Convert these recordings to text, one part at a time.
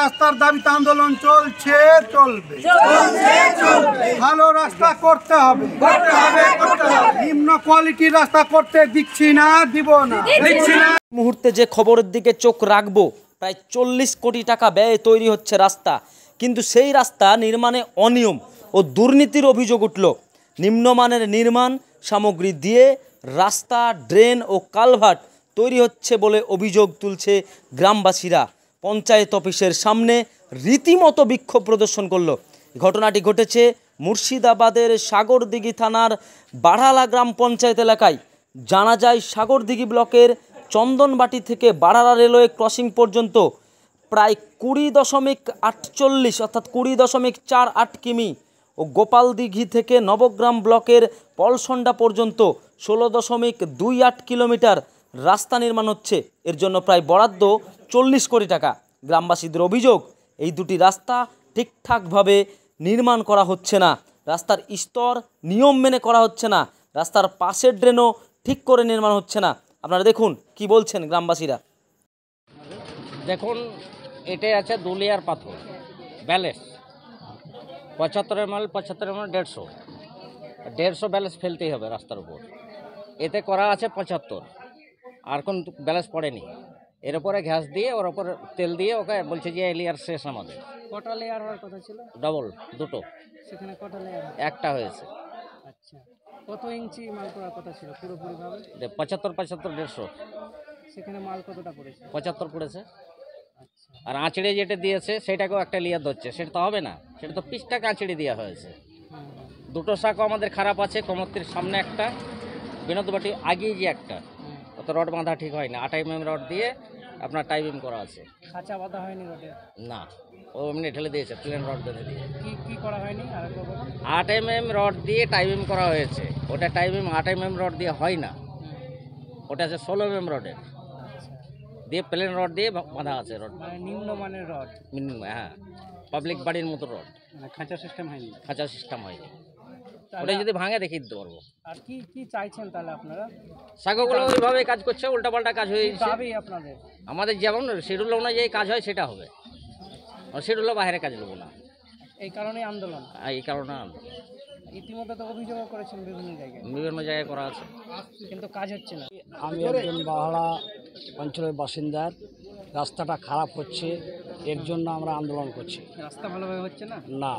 রাস্তার দাবিতে আন্দোলন চলছে, চলবে। ভালো রাস্তা করতে হবে, নিম্ন কোয়ালিটির রাস্তা করতে দিচ্ছি না, দিব না। মুহূর্তে যে খবরের দিকে চোখ রাখবো, প্রায় 40 কোটি টাকা ব্যয়ে তৈরি হচ্ছে রাস্তা, কিন্তু সেই রাস্তা নির্মাণে অনিয়ম ও দুর্নীতির অভিযোগ উঠল। নিম্নমানের নির্মাণ সামগ্রী দিয়ে রাস্তা, ড্রেন ও কালভার্ট তৈরি হচ্ছে বলে অভিযোগ তুলছে গ্রামবাসীরা। পঞ্চায়েত অফিসের সামনে রীতিমতো বিক্ষোভ প্রদর্শন করলো। ঘটনাটি ঘটেছে মুর্শিদাবাদের সাগরদিঘি থানার বাড়ালা গ্রাম পঞ্চায়েত এলাকায়। জানা যায় সাগরদিঘি ব্লকের চন্দনবাটি থেকে বাড়ালা রেলওয়ে ক্রসিং পর্যন্ত প্রায় 20.48 অর্থাৎ 20.48 কিমি ও গোপালদিঘি থেকে নবগ্রাম ব্লকের পলসন্ডা পর্যন্ত 16.28 কিলোমিটার রাস্তা নির্মাণ হচ্ছে। এর জন্য প্রায় বরাদ্দ 40 কোটি টাকা। গ্রামবাসীদের অভিযোগ, এই দুটি রাস্তা ঠিকঠাকভাবে নির্মাণ করা হচ্ছে না, রাস্তার স্তর নিয়ম মেনে করা হচ্ছে না, রাস্তার পাশের ড্রেনও ঠিক করে নির্মাণ হচ্ছে না। আপনারা দেখুন কি বলছেন গ্রামবাসীরা। দেখুন, এটাই আছে দুলিয়ার পাথর ব্যালেন্স 75 ml 150 ব্যালেন্স ফেলতেই হবে রাস্তার উপর। এতে করা আছে 75, আর কোন ব্যালেন্স পড়েনি। এর উপরে ঘাস দিয়ে ওর উপর তেল দিয়ে ওকে বলছে যে লেয়ার শেষ আমাদের। কটা লেয়ার হওয়ার কথা ছিল? ডবল, দুটো। সেখানে কটা লেয়ার? একটা হয়েছে। আচ্ছা, কত ইঞ্চি মাল করার কথা ছিল পুরোপুরি ভাবে? 75 150। সেখানে মাল কতটা পড়েছে? 75 পড়েছে। আচ্ছা, আর আঁচড়ে যেটা দিয়েছে সেটাকেও একটা লেয়ার ধরছে, সেটা তো হবে না, সেটা তো পিসটাকে আঁচড়ে দেওয়া হয়েছে। দুটো শাকও আমাদের খারাপ আছে, কমতির সামনে একটা, বিনোদবাটি আগেই যে একটা, অত রড বাঁধা ঠিক হয় না। 8 mm রড দিয়ে আপনার টাইপিং করা আছে। খাঁচা বাঁধা হয়নি রডে? না, ও এমনি ঢেলে দিয়েছে, প্লেন রড বেঁধে দিয়ে। কি করা হয়নি? আর 8 mm রড দিয়ে টাইপিং করা হয়েছে। ওটা টাইপিং 8 mm রড দিয়ে হয় না, ওটা আছে 16 mm রডের দিয়ে, প্লেন রড দিয়ে বাঁধা আছে। রড মানে নিম্নমানের রড? হ্যাঁ, পাবলিক বাড়ির মতো রড। মানে খাঁচা সিস্টেম হয়নি? খাঁচা সিস্টেম হয়নি। ওটা যদি ভাঙে দেখিয়ে দিতে পারবো। আর কি চাইছেন তাহলে আপনারা? শাখাগুলো ওইভাবে কাজ করছে, উল্টাপাল্টা কাজ হয়ে যাচ্ছে। আপনাদের আমাদের যেমন শিডিউল অনুযায়ী কাজ হয় সেটা হবে, শিডিউলও বাইরে কাজ নেবো না। এই কারণেই আন্দোলন? এই কারণে ইতিমধ্যে তো অভিযোগ করেছেন বিভিন্ন জায়গায় করা আছে, কিন্তু কাজ হচ্ছে না। আমি একজন বাহালা অঞ্চলের বাসিন্দার, রাস্তাটা খারাপ হচ্ছে, এর জন্য আমরা আন্দোলন করছি। রাস্তা ভালোভাবে হচ্ছে না? না,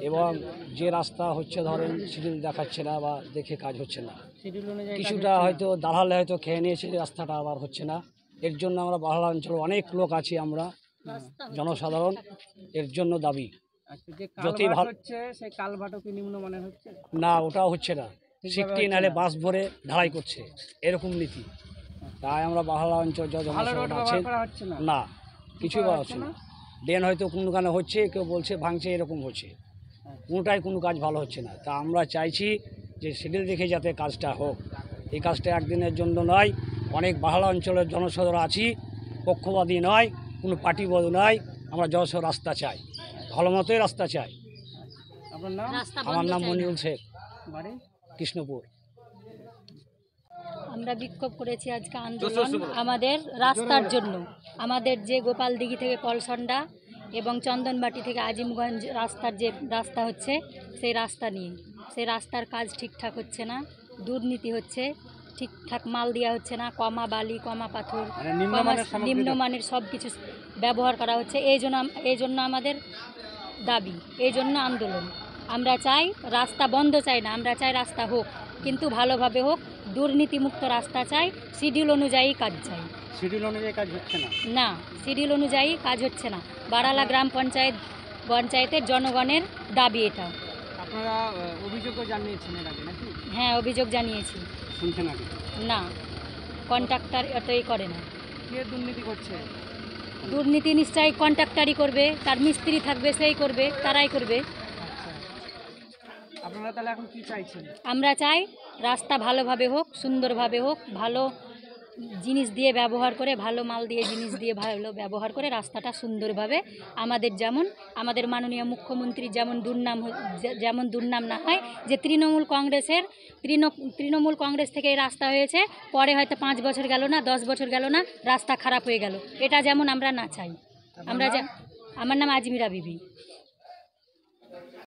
এবং যে রাস্তা হচ্ছে ধরেন শিডিউল দেখাচ্ছে না বা দেখে কাজ হচ্ছে না। শিডিউল অনুযায়ী কিছুটা হয়তো দালালে হয়তো খেয়ে নিয়েছে, রাস্তাটা আবার হচ্ছে না। এর জন্য আমরা বাহালা অঞ্চলে অনেক লোক আছি, আমরা জনসাধারণ, এর জন্য দাবি। যে কালভার্ট হচ্ছে, সেই কালভার্টও কি নিম্নমানের হচ্ছে? না, ওটাও হচ্ছে না, 16 নাহলে বাস ভরে ঢালাই করছে, এরকম নীতি। তাই আমরা বাহালা অঞ্চল জনসাধারণ আছে না, কিছুই পাওয়া হচ্ছে না। ড্রেন হয়তো কোনো কারণে হচ্ছে, কেউ বলছে ভাঙছে, এরকম হচ্ছে, কোনোটাই কোনো কাজ ভালো হচ্ছে না। তা আমরা চাইছি যে শিডিউল দেখে যাতে কাজটা হোক। এই কাজটা একদিনের জন্য নয়, অনেক বাহালা অঞ্চলের জনসাধারণ আছি, পক্ষপাতী নয়, কোনো পার্টিবাদ নয়। আমরা জনসাধারণ রাস্তা চাই, ভালো মতোই রাস্তা চাই। আপনার নাম? আমার নাম মনিউল শেখ, কৃষ্ণপুর। আমরা বিক্ষোভ করেছি আজকে আন্দোলন আমাদের রাস্তার জন্য। আমাদের যে গোপালদিঘি থেকে পলসন্ডা এবং চন্দনবাটি থেকে আজিমগঞ্জ রাস্তার যে রাস্তা হচ্ছে, সেই রাস্তা নিয়ে, সেই রাস্তার কাজ ঠিকঠাক হচ্ছে না, দুর্নীতি হচ্ছে, ঠিকঠাক মাল দেওয়া হচ্ছে না, কমা বালি, কমা পাথর, নিম্নমানের সব কিছু ব্যবহার করা হচ্ছে। এই জন্য আমাদের দাবি, এই জন্য আন্দোলন। আমরা চাই রাস্তা বন্ধ চাই না, আমরা চাই রাস্তা হোক, কিন্তু ভালোভাবে হোক, দুর্নীতিমুক্ত রাস্তা চাই, শিডিউল অনুযায়ী কাজ চাই। শিডিউল অনুযায়ী কাজ হচ্ছে না? না, শিডিউল অনুযায়ী কাজ হচ্ছে না। বাড়ালা গ্রাম পঞ্চায়েতের জনগণের দাবি এটা। আপনারা অভিযোগও জানিয়েছেন এর আগে নাকি? হ্যাঁ, অভিযোগ জানিয়েছি। শুনছেন আগে? না, কন্ট্রাক্টর এতই করে না। কে দুর্নীতি করছে? দুর্নীতি নিশ্চয়ই কন্ট্রাক্টরই করবে, তার মিস্ত্রি থাকবে, সেই করবে, তারাই করবে। আপনারা তাহলে এখন কি চাইছেন? আমরা চাই রাস্তা ভালোভাবে হোক, সুন্দরভাবে হোক, ভালো জিনিস দিয়ে ব্যবহার করে, ভালো মাল দিয়ে জিনিস দিয়ে ভালো ব্যবহার করে রাস্তাটা সুন্দরভাবে, যেমন আমাদের মাননীয় মুখ্যমন্ত্রী যেমন দুর্নাম না হয়, যে তৃণমূল কংগ্রেস থেকে এই রাস্তা হয়েছে, পরে হয়তো 5 বছর গেল না, 10 বছর গেল না, রাস্তা খারাপ হয়ে গেল, এটা যেমন আমরা না চাই। আমার নাম আজমিরা বিবি।